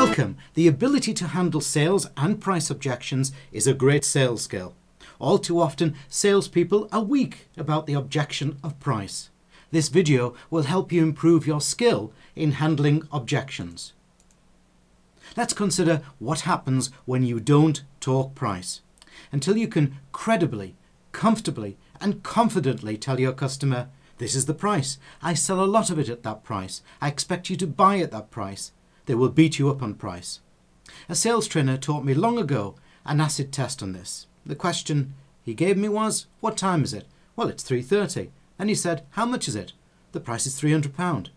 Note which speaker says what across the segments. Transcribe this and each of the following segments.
Speaker 1: Welcome! The ability to handle sales and price objections is a great sales skill. All too often, salespeople are weak about the objection of price. This video will help you improve your skill in handling objections. Let's consider what happens when you don't talk price. Until you can credibly, comfortably and confidently tell your customer, "This is the price. I sell a lot of it at that price. I expect you to buy at that price." They will beat you up on price. A sales trainer taught me long ago an acid test on this. The question he gave me was, "What time is it?" "Well, it's 3:30. And he said, "How much is it?" "The price is £300.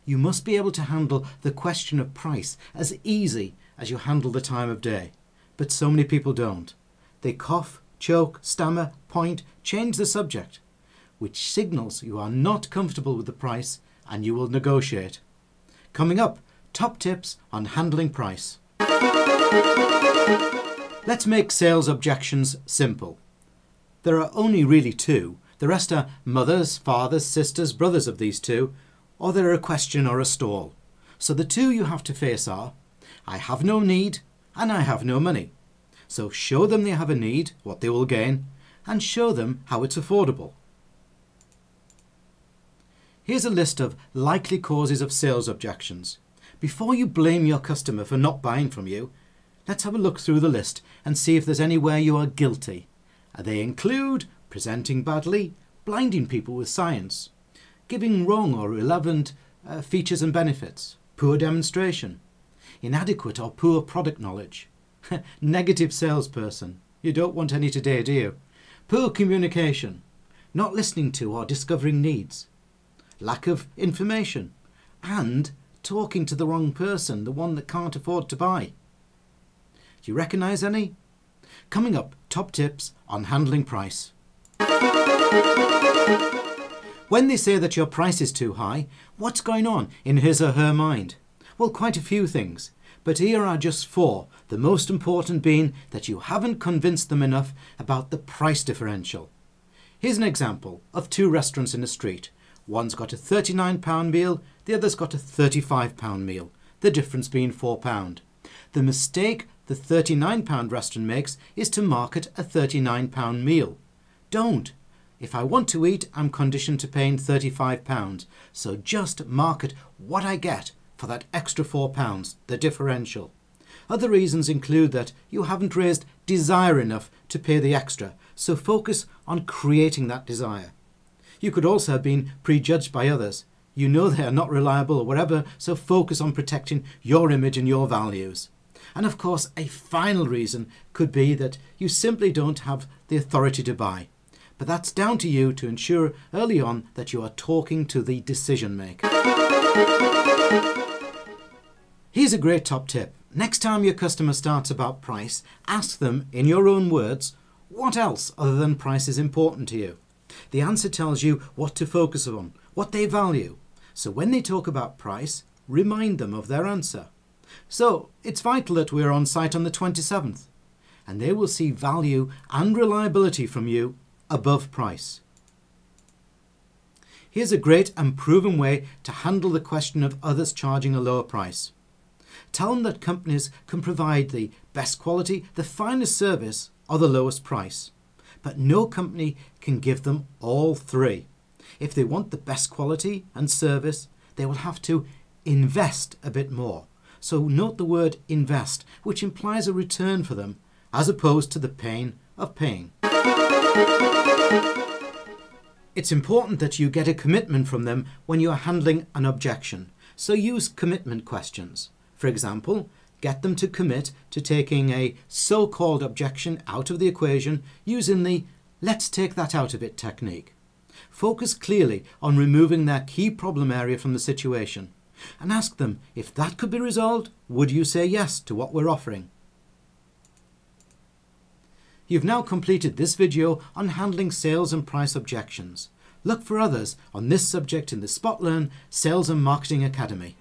Speaker 1: You must be able to handle the question of price as easy as you handle the time of day. But so many people don't. They cough, choke, stammer, point, change the subject, which signals you are not comfortable with the price and you will negotiate. Coming up, top tips on handling price. Let's make sales objections simple. There are only really two. The rest are mothers, fathers, sisters, brothers of these two, or they're a question or a stall. So the two you have to face are, I have no need and I have no money. So show them they have a need, what they will gain, and show them how it's affordable. Here's a list of likely causes of sales objections. Before you blame your customer for not buying from you, let's have a look through the list and see if there's anywhere you are guilty. They include presenting badly, blinding people with science, giving wrong or irrelevant features and benefits, poor demonstration, inadequate or poor product knowledge, negative salesperson. You don't want any today, do you? Poor communication, not listening to or discovering needs, lack of information, and talking to the wrong person, the one that can't afford to buy. Do you recognise any? Coming up, top tips on handling price. When they say that your price is too high, what's going on in his or her mind? Well, quite a few things, but here are just four, the most important being that you haven't convinced them enough about the price differential. Here's an example of two restaurants in a street. One's got a £39 meal, the other's got a £35 meal, the difference being £4. The mistake the £39 restaurant makes is to market a £39 meal. Don't. If I want to eat, I'm conditioned to paying £35, so just market what I get for that extra £4, the differential. Other reasons include that you haven't raised desire enough to pay the extra, so focus on creating that desire. You could also have been prejudged by others. You know they are not reliable or whatever, so focus on protecting your image and your values. And of course, a final reason could be that you simply don't have the authority to buy. But that's down to you to ensure early on that you are talking to the decision maker. Here's a great top tip. Next time your customer starts about price, ask them in your own words, what else other than price is important to you? The answer tells you what to focus on, what they value. So when they talk about price, remind them of their answer. So it's vital that we're on site on the 27th, and they will see value and reliability from you above price. Here's a great and proven way to handle the question of others charging a lower price. Tell them that companies can provide the best quality, the finest service, or the lowest price. But no company can give them all three. If they want the best quality and service, they will have to invest a bit more. So note the word invest, which implies a return for them, as opposed to the pain of paying. It's important that you get a commitment from them when you are handling an objection. So use commitment questions. For example, get them to commit to taking a so-called objection out of the equation using the "let's take that out of it" technique. Focus clearly on removing their key problem area from the situation and ask them if that could be resolved, would you say yes to what we're offering? You've now completed this video on handling sales and price objections. Look for others on this subject in the SpotLearn Sales and Marketing Academy.